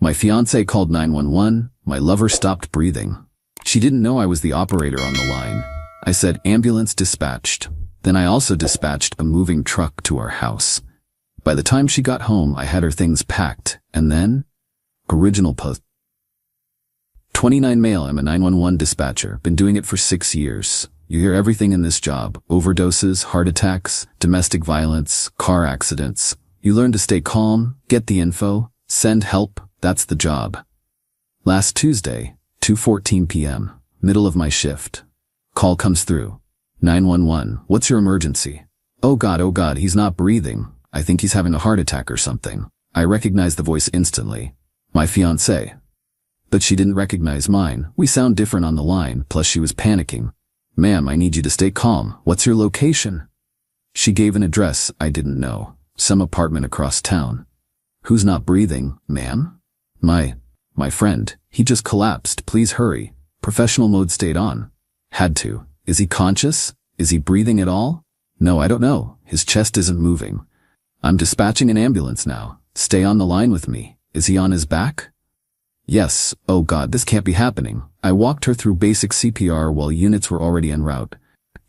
My fiancée called 911, my lover stopped breathing. She didn't know I was the operator on the line. I said ambulance dispatched. Then I also dispatched a moving truck to our house. By the time she got home, I had her things packed, and then... Original post. 29 male, I'm a 911 dispatcher, been doing it for 6 years. You hear everything in this job: overdoses, heart attacks, domestic violence, car accidents. You learn to stay calm, get the info, send help, that's the job. Last Tuesday, 2:14 p.m., middle of my shift. Call comes through. 911, what's your emergency? Oh God, he's not breathing. I think he's having a heart attack or something. I recognized the voice instantly. My fiancée. But she didn't recognize mine. We sound different on the line, plus she was panicking. Ma'am, I need you to stay calm. What's your location? She gave an address I didn't know. Some apartment across town. Who's not breathing, ma'am? My friend. He just collapsed. Please hurry. Professional mode stayed on. Had to. Is he conscious? Is he breathing at all? No, I don't know. His chest isn't moving. I'm dispatching an ambulance now. Stay on the line with me. Is he on his back? Yes. Oh God, this can't be happening. I walked her through basic CPR while units were already en route.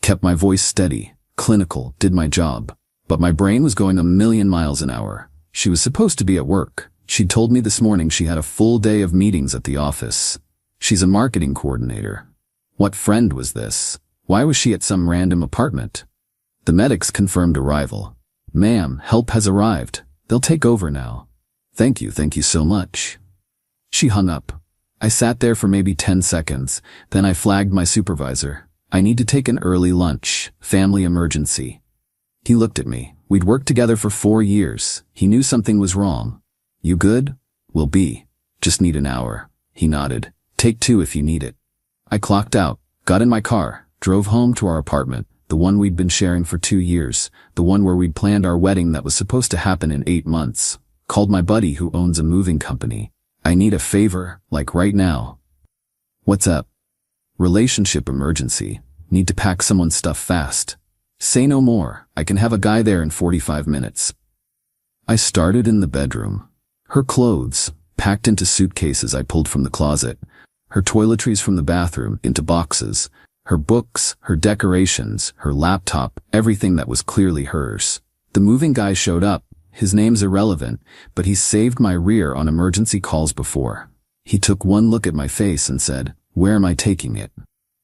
Kept my voice steady, clinical, did my job. But my brain was going a million miles an hour. She was supposed to be at work. She told me this morning she had a full day of meetings at the office. She's a marketing coordinator. What friend was this? Why was she at some random apartment? The medics confirmed arrival. Ma'am, help has arrived. They'll take over now. Thank you so much. She hung up. I sat there for maybe 10 seconds, then I flagged my supervisor. I need to take an early lunch, family emergency. He looked at me. We'd worked together for 4 years. He knew something was wrong. You good? Will be. Just need an hour. He nodded. Take 2 if you need it. I clocked out, got in my car, drove home to our apartment, the one we'd been sharing for 2 years, the one where we'd planned our wedding that was supposed to happen in 8 months. Called my buddy who owns a moving company. I need a favor, like right now. What's up? Relationship emergency. Need to pack someone's stuff fast. Say no more. I can have a guy there in 45 minutes. I started in the bedroom. Her clothes, packed into suitcases I pulled from the closet. Her toiletries from the bathroom into boxes. Her books, her decorations, her laptop, everything that was clearly hers. The moving guy showed up. His name's irrelevant, but he's saved my rear on emergency calls before. He took one look at my face and said, "Where am I taking it?"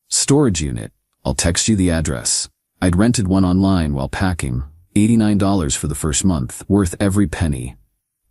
"Storage unit. I'll text you the address." I'd rented one online while packing. $89 for the first month, worth every penny.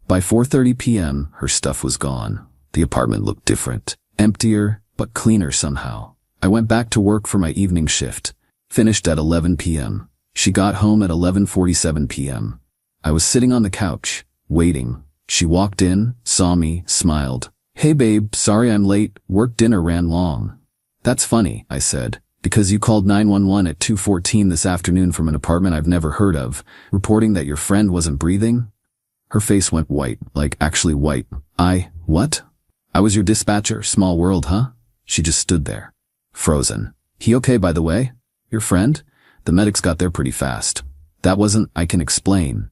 By 4:30 p.m., her stuff was gone. The apartment looked different. Emptier, but cleaner somehow. I went back to work for my evening shift. Finished at 11 p.m. She got home at 11:47 p.m. I was sitting on the couch, waiting. She walked in, saw me, smiled. "Hey babe, sorry I'm late, work dinner ran long." "That's funny," I said, "because you called 911 at 2:14 this afternoon from an apartment I've never heard of, reporting that your friend wasn't breathing?" Her face went white, like actually white. What? I was your dispatcher, small world, huh? She just stood there, frozen. "He okay, by the way? Your friend?" The medics got there pretty fast. "That wasn't, I can explain."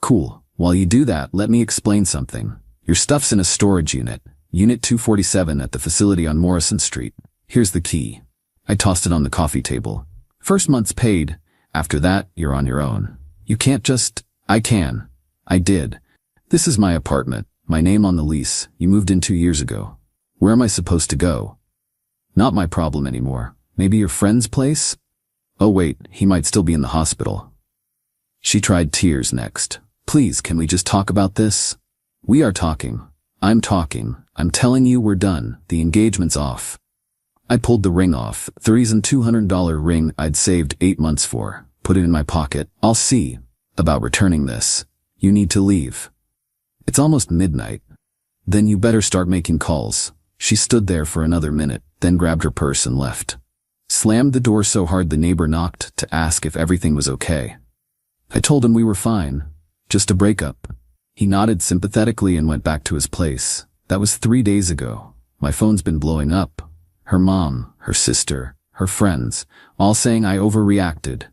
"Cool. While you do that, let me explain something. Your stuff's in a storage unit, Unit 247 at the facility on Morrison Street. Here's the key." I tossed it on the coffee table. "First month's paid. After that, you're on your own. You can't just..." "I can. I did. This is my apartment, my name on the lease. You moved in 2 years ago. Where am I supposed to go?" "Not my problem anymore. Maybe your friend's place?" "Oh wait, he might still be in the hospital." She tried tears next. "Please, can we just talk about this?" "We are talking. I'm talking. I'm telling you we're done. The engagement's off." I pulled the ring off, $3,200 ring I'd saved 8 months for, put it in my pocket. "I'll see about returning this. You need to leave. It's almost midnight. Then you better start making calls." She stood there for another minute, then grabbed her purse and left. Slammed the door so hard the neighbor knocked to ask if everything was okay. I told him we were fine. Just a breakup. He nodded sympathetically and went back to his place. That was 3 days ago. My phone's been blowing up. Her mom, her sister, her friends, all saying I overreacted,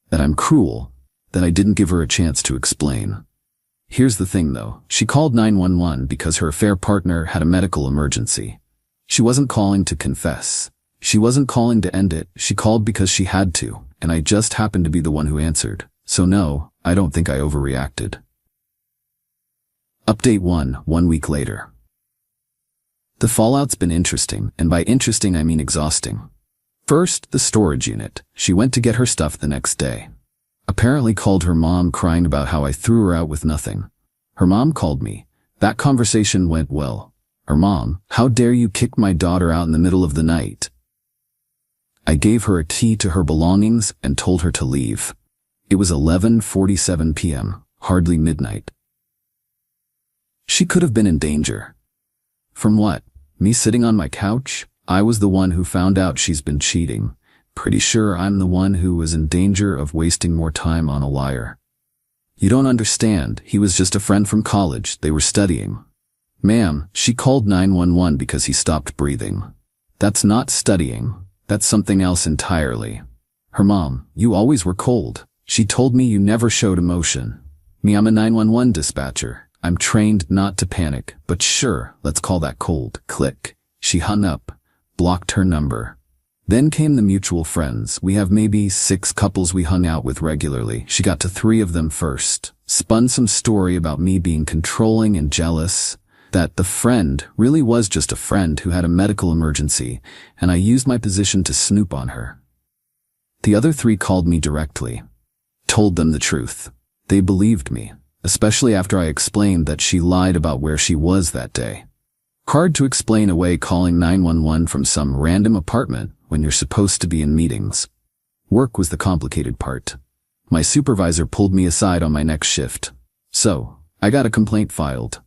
that I'm cruel, that I didn't give her a chance to explain. Here's the thing though, she called 911 because her affair partner had a medical emergency. She wasn't calling to confess. She wasn't calling to end it, she called because she had to, and I just happened to be the one who answered. So no, I don't think I overreacted. Update 1 week later. The fallout's been interesting, and by interesting I mean exhausting. First, the storage unit. She went to get her stuff the next day. Apparently called her mom crying about how I threw her out with nothing. Her mom called me. That conversation went well. Her mom, how dare you kick my daughter out in the middle of the night? I gave her a key to her belongings and told her to leave. It was 11:47 p.m., hardly midnight. She could have been in danger. From what? Me sitting on my couch? I was the one who found out she's been cheating. Pretty sure I'm the one who was in danger of wasting more time on a liar. You don't understand, he was just a friend from college, they were studying. Ma'am, she called 911 because he stopped breathing. That's not studying, that's something else entirely. Her mom, you always were cold. She told me you never showed emotion. Me, I'm a 911 dispatcher. I'm trained not to panic, but sure, let's call that cold. Click. She hung up, blocked her number. Then came the mutual friends. We have maybe 6 couples we hung out with regularly. She got to 3 of them first. Spun some story about me being controlling and jealous. That the friend really was just a friend who had a medical emergency, and I used my position to snoop on her. The other 3 called me directly. Told them the truth. They believed me, especially after I explained that she lied about where she was that day. Hard to explain away calling 911 from some random apartment when you're supposed to be in meetings. Work was the complicated part. My supervisor pulled me aside on my next shift. So, I got a complaint filed.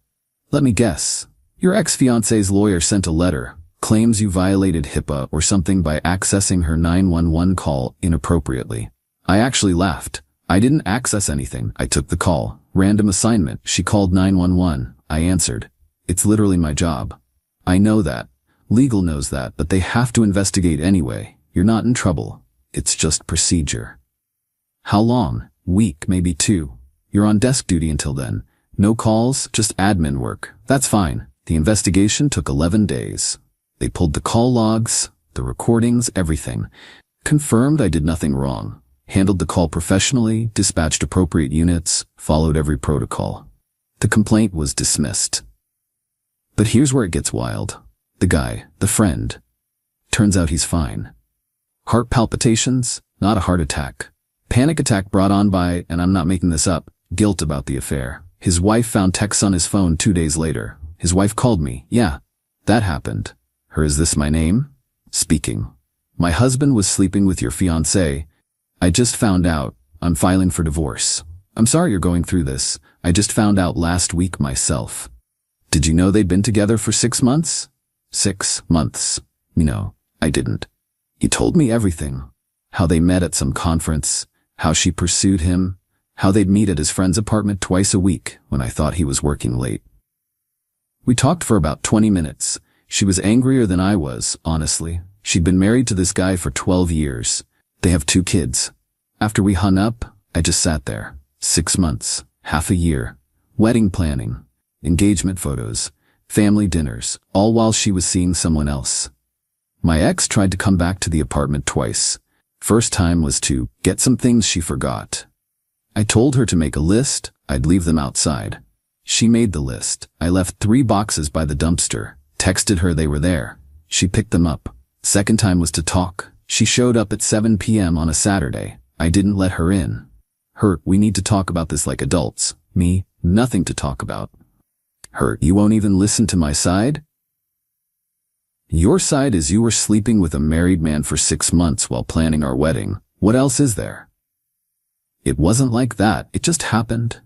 Let me guess. Your ex-fiancée's lawyer sent a letter, claims you violated HIPAA or something by accessing her 911 call inappropriately. I actually laughed. I didn't access anything. I took the call. Random assignment. She called 911. I answered. It's literally my job. I know that. Legal knows that, but they have to investigate anyway. You're not in trouble. It's just procedure. How long? Week, maybe 2. You're on desk duty until then. No calls, just admin work. That's fine. The investigation took 11 days. They pulled the call logs, the recordings, everything. Confirmed I did nothing wrong. Handled the call professionally, dispatched appropriate units, followed every protocol. The complaint was dismissed. But here's where it gets wild. The guy, the friend. Turns out he's fine. Heart palpitations, not a heart attack. Panic attack brought on by, and I'm not making this up, guilt about the affair. His wife found texts on his phone 2 days later. His wife called me. Yeah, that happened. Her, is this my name? Speaking. My husband was sleeping with your fiancée. I just found out. I'm filing for divorce. I'm sorry you're going through this. I just found out last week myself. Did you know they'd been together for 6 months? 6 months. No, I didn't. He told me everything. How they met at some conference, how she pursued him, how they'd meet at his friend's apartment twice a week when I thought he was working late. We talked for about 20 minutes. She was angrier than I was, honestly. She'd been married to this guy for 12 years. They have 2 kids. After we hung up, I just sat there. 6 months, half a year, wedding planning, engagement photos, family dinners, all while she was seeing someone else. My ex tried to come back to the apartment twice. First time was to get some things she forgot. I told her to make a list, I'd leave them outside. She made the list. I left 3 boxes by the dumpster, texted her they were there. She picked them up. Second time was to talk. She showed up at 7 p.m. on a Saturday. I didn't let her in. Her, we need to talk about this like adults. Me, nothing to talk about. Her, you won't even listen to my side? Your side is you were sleeping with a married man for 6 months while planning our wedding. What else is there? It wasn't like that. It just happened.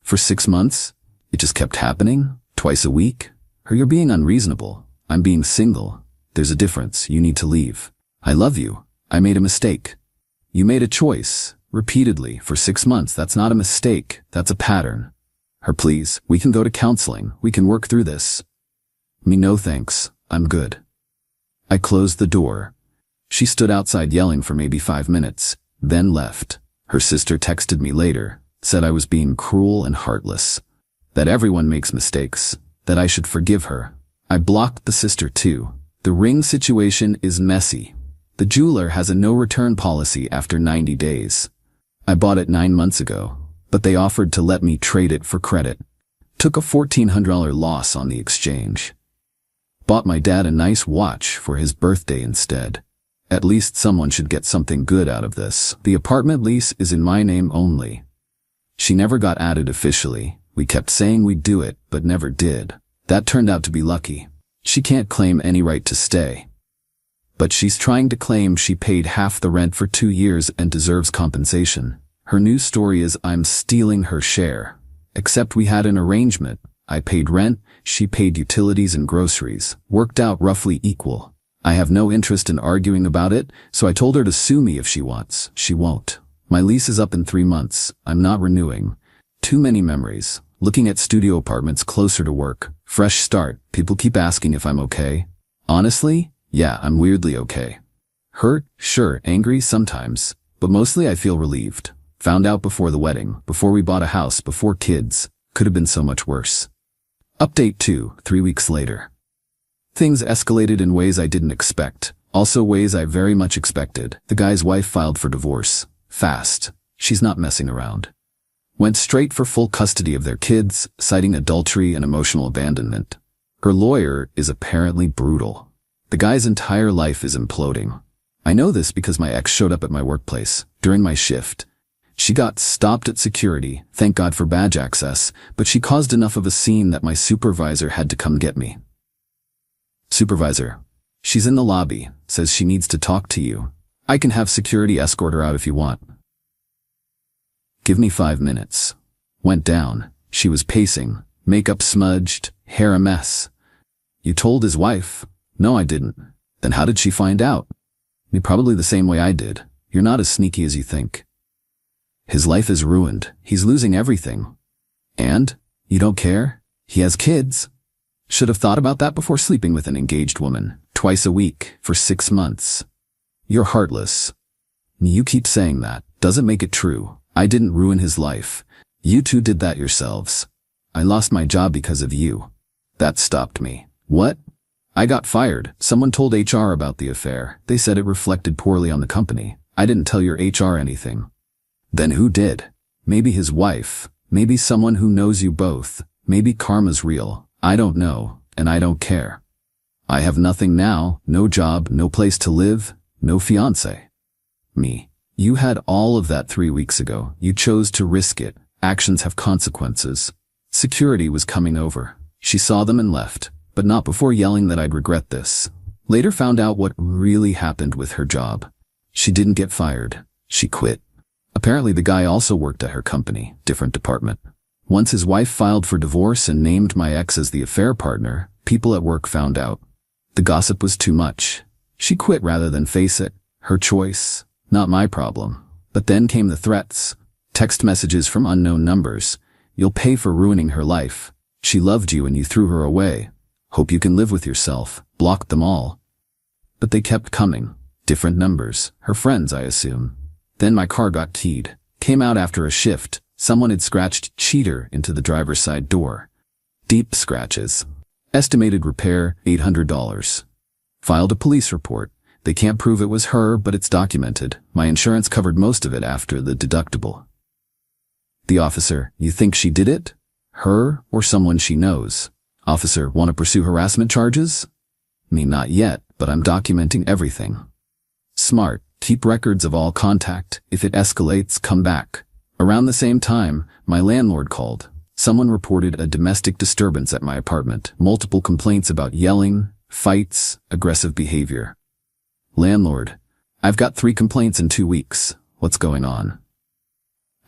For 6 months? It just kept happening? Twice a week? Her, you're being unreasonable. I'm being single. There's a difference. You need to leave. I love you. I made a mistake. You made a choice. Repeatedly. For 6 months. That's not a mistake. That's a pattern. Her, please. We can go to counseling. We can work through this. Me, no thanks. I'm good. I closed the door. She stood outside yelling for maybe 5 minutes, then left. Her sister texted me later, said I was being cruel and heartless. that everyone makes mistakes, that I should forgive her. I blocked the sister too. The ring situation is messy. The jeweler has a no-return policy after 90 days. I bought it 9 months ago, but they offered to let me trade it for credit. Took a $1,400 loss on the exchange. Bought my dad a nice watch for his birthday instead. At least someone should get something good out of this. The apartment lease is in my name only. She never got added officially. We kept saying we'd do it, but never did. That turned out to be lucky. She can't claim any right to stay. But she's trying to claim she paid half the rent for 2 years and deserves compensation. Her new story is I'm stealing her share. Except we had an arrangement. I paid rent, she paid utilities and groceries. Worked out roughly equal. I have no interest in arguing about it, so I told her to sue me if she wants. She won't. My lease is up in 3 months. I'm not renewing. Too many memories. Looking at studio apartments closer to work. Fresh start. People keep asking if I'm okay. Honestly, yeah, I'm weirdly okay. Hurt? Sure. Angry? Sometimes. But mostly I feel relieved. Found out before the wedding, before we bought a house, before kids. Could have been so much worse. Update 2, 3 weeks later. Things escalated in ways I didn't expect. Also ways I very much expected. The guy's wife filed for divorce. Fast. She's not messing around. Went straight for full custody of their kids, citing adultery and emotional abandonment. Her lawyer is apparently brutal. The guy's entire life is imploding. I know this because my ex showed up at my workplace during my shift. She got stopped at security, thank God for badge access, but she caused enough of a scene that my supervisor had to come get me. Supervisor. She's in the lobby, says she needs to talk to you. I can have security escort her out if you want. Give me 5 minutes. Went down. She was pacing, makeup smudged, hair a mess. You told his wife? No, I didn't. Then how did she find out? Probably the same way I did. You're not as sneaky as you think. His life is ruined. He's losing everything. And? You don't care? He has kids. Should have thought about that before sleeping with an engaged woman, twice a week, for 6 months. You're heartless. You keep saying that. Doesn't make it true. I didn't ruin his life. You two did that yourselves. I lost my job because of you. That stopped me. What? I got fired. Someone told HR about the affair. They said it reflected poorly on the company. I didn't tell your HR anything. Then who did? Maybe his wife. Maybe someone who knows you both. Maybe karma's real. I don't know, and I don't care. I have nothing now, no job, no place to live, no fiancé. Me. You had all of that 3 weeks ago. You chose to risk it. Actions have consequences. Security was coming over. She saw them and left, but not before yelling that I'd regret this. Later found out what really happened with her job. She didn't get fired. She quit. Apparently the guy also worked at her company, different department. Once his wife filed for divorce and named my ex as the affair partner, people at work found out. The gossip was too much. She quit rather than face it. Her choice. Not my problem. But then came the threats. Text messages from unknown numbers. You'll pay for ruining her life. She loved you and you threw her away. Hope you can live with yourself. Blocked them all. But they kept coming. Different numbers. Her friends, I assume. Then my car got keyed. Came out after a shift. Someone had scratched cheater into the driver's side door. Deep scratches. Estimated repair, $800. Filed a police report. They can't prove it was her, but it's documented. My insurance covered most of it after the deductible. The officer, you think she did it? Her or someone she knows? Officer, want to pursue harassment charges? Me, not yet, but I'm documenting everything. Smart. Keep records of all contact. If it escalates, come back. Around the same time, my landlord called. Someone reported a domestic disturbance at my apartment. Multiple complaints about yelling, fights, aggressive behavior. Landlord, I've got 3 complaints in 2 weeks. What's going on?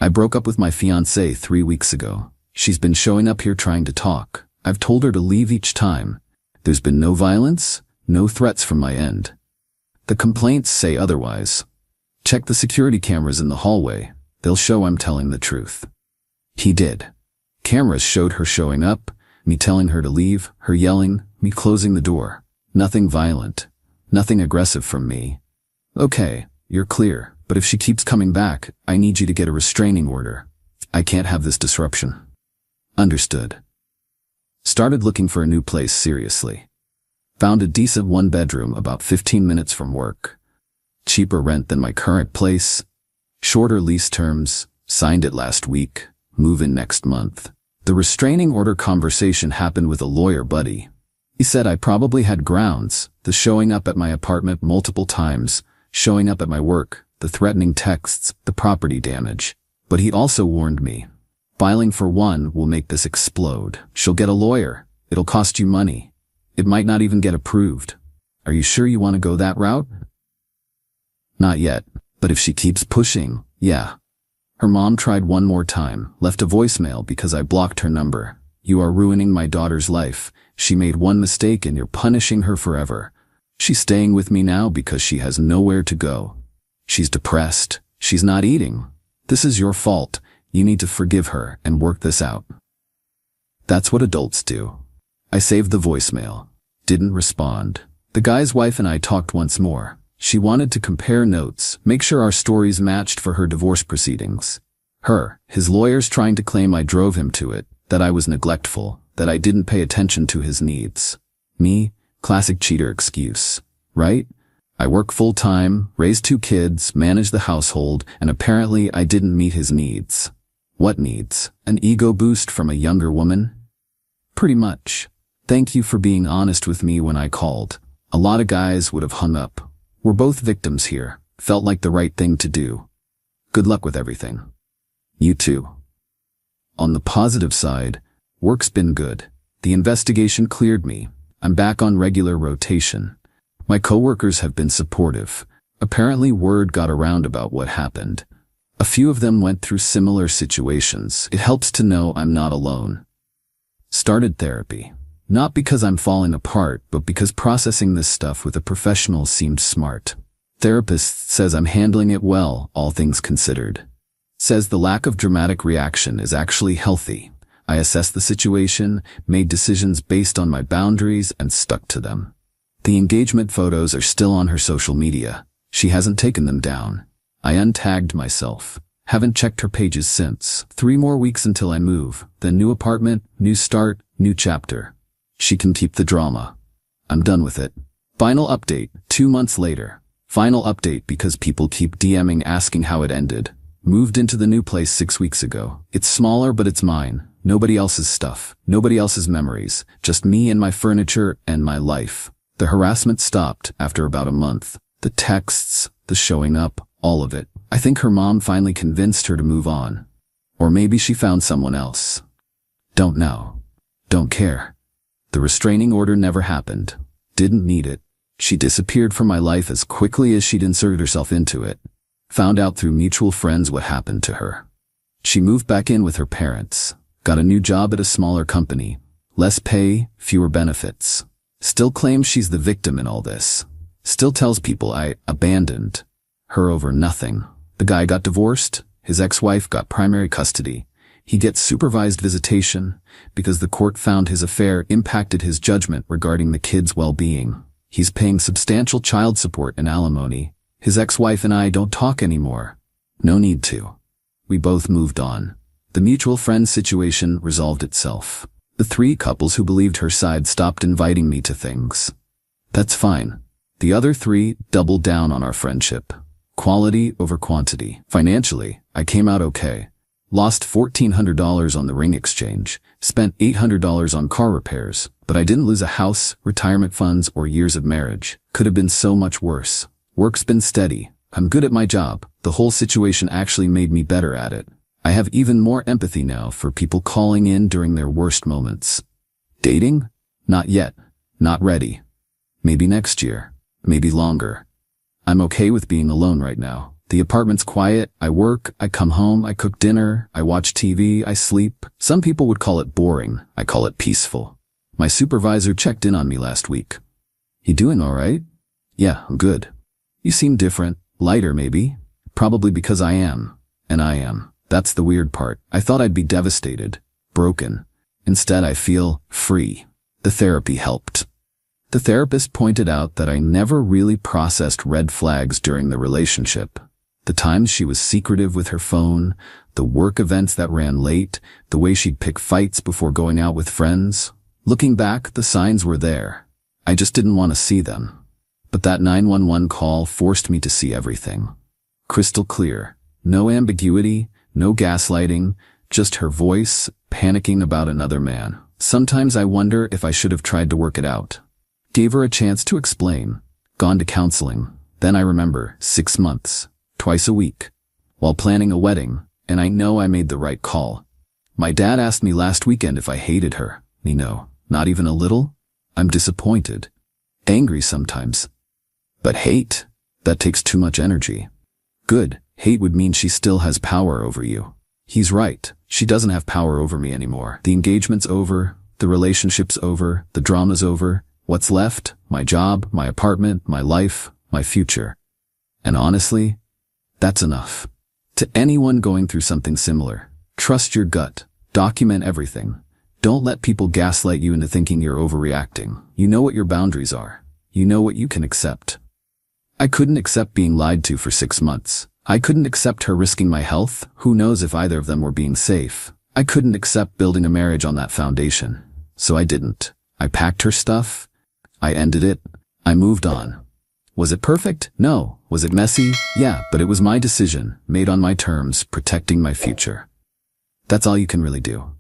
I broke up with my fiancée 3 weeks ago. She's been showing up here trying to talk. I've told her to leave each time. There's been no violence, no threats from my end. The complaints say otherwise. Check the security cameras in the hallway. They'll show I'm telling the truth. He did. Cameras showed her showing up, me telling her to leave, her yelling, me closing the door. Nothing violent. Nothing aggressive from me. Okay, you're clear, but if she keeps coming back, I need you to get a restraining order. I can't have this disruption. Understood. Started looking for a new place seriously. Found a decent one-bedroom about 15 minutes from work. Cheaper rent than my current place. Shorter lease terms. Signed it last week. Move in next month. The restraining order conversation happened with a lawyer buddy. He said I probably had grounds, the showing up at my apartment multiple times, showing up at my work, the threatening texts, the property damage. But he also warned me. Filing for one will make this explode. She'll get a lawyer. It'll cost you money. It might not even get approved. Are you sure you want to go that route? Not yet, but if she keeps pushing, yeah. Her mom tried one more time, left a voicemail because I blocked her number. You are ruining my daughter's life. She made one mistake and you're punishing her forever. She's staying with me now because she has nowhere to go. She's depressed. She's not eating. This is your fault. You need to forgive her and work this out. That's what adults do. I saved the voicemail. Didn't respond. The guy's wife and I talked once more. She wanted to compare notes, make sure our stories matched for her divorce proceedings. His lawyers trying to claim I drove him to it, that I was neglectful, that I didn't pay attention to his needs. Me, classic cheater excuse, right? I work full-time, raise 2 kids, manage the household, and apparently I didn't meet his needs. What needs? An ego boost from a younger woman? Pretty much. Thank you for being honest with me when I called. A lot of guys would have hung up. We're both victims here. Felt like the right thing to do. Good luck with everything. You too. On the positive side, work's been good. The investigation cleared me. I'm back on regular rotation. My coworkers have been supportive. Apparently word got around about what happened. A few of them went through similar situations. It helps to know I'm not alone. Started therapy. Not because I'm falling apart, but because processing this stuff with a professional seemed smart. Therapist says I'm handling it well, all things considered. Says the lack of dramatic reaction is actually healthy. I assessed the situation, made decisions based on my boundaries, and stuck to them. The engagement photos are still on her social media. She hasn't taken them down. I untagged myself. Haven't checked her pages since. 3 more weeks until I move. Then new apartment, new start, new chapter. She can keep the drama. I'm done with it. Final update, 2 months later. Final update because people keep DMing asking how it ended. Moved into the new place 6 weeks ago. It's smaller, but it's mine. Nobody else's stuff. Nobody else's memories. Just me and my furniture and my life. The harassment stopped after about a month. The texts, the showing up, all of it. I think her mom finally convinced her to move on. Or maybe she found someone else. Don't know. Don't care. The restraining order never happened. Didn't need it. She disappeared from my life as quickly as she'd inserted herself into it. Found out through mutual friends what happened to her. She moved back in with her parents. Got a new job at a smaller company. Less pay, fewer benefits. Still claims she's the victim in all this. Still tells people I abandoned her over nothing. The guy got divorced. His ex-wife got primary custody. He gets supervised visitation because the court found his affair impacted his judgment regarding the kids' well-being. He's paying substantial child support and alimony. His ex-wife and I don't talk anymore. No need to. We both moved on. The mutual friend situation resolved itself. The 3 couples who believed her side stopped inviting me to things. That's fine. The other 3 doubled down on our friendship. Quality over quantity. Financially, I came out okay. Lost $1,400 on the ring exchange, spent $800 on car repairs, but I didn't lose a house, retirement funds, or years of marriage. Could have been so much worse. Work's been steady. I'm good at my job. The whole situation actually made me better at it. I have even more empathy now for people calling in during their worst moments. Dating? Not yet. Not ready. Maybe next year. Maybe longer. I'm okay with being alone right now. The apartment's quiet, I work, I come home, I cook dinner, I watch TV, I sleep. Some people would call it boring. I call it peaceful. My supervisor checked in on me last week. You doing all right? Yeah, I'm good. You seem different, lighter maybe. Probably because I am. And I am. That's the weird part. I thought I'd be devastated, broken. Instead, I feel free. The therapy helped. The therapist pointed out that I never really processed red flags during the relationship. The times she was secretive with her phone, the work events that ran late, the way she'd pick fights before going out with friends. Looking back, the signs were there. I just didn't want to see them. But that 911 call forced me to see everything. Crystal clear. No ambiguity, no gaslighting, just her voice, panicking about another man. Sometimes I wonder if I should have tried to work it out. Gave her a chance to explain. Gone to counseling. Then I remember, 6 months, twice a week, while planning a wedding, and I know I made the right call. My dad asked me last weekend if I hated her. No, not even a little. I'm disappointed. Angry sometimes. But hate? That takes too much energy. Good. Hate would mean she still has power over you. He's right. She doesn't have power over me anymore. The engagement's over. The relationship's over. The drama's over. What's left? My job, my apartment, my life, my future. And honestly, that's enough. To anyone going through something similar, trust your gut. Document everything. Don't let people gaslight you into thinking you're overreacting. You know what your boundaries are. You know what you can accept. I couldn't accept being lied to for 6 months. I couldn't accept her risking my health. Who knows if either of them were being safe. I couldn't accept building a marriage on that foundation. So I didn't. I packed her stuff. I ended it. I moved on. Was it perfect? No. Was it messy? Yeah, but it was my decision, made on my terms, protecting my future. That's all you can really do.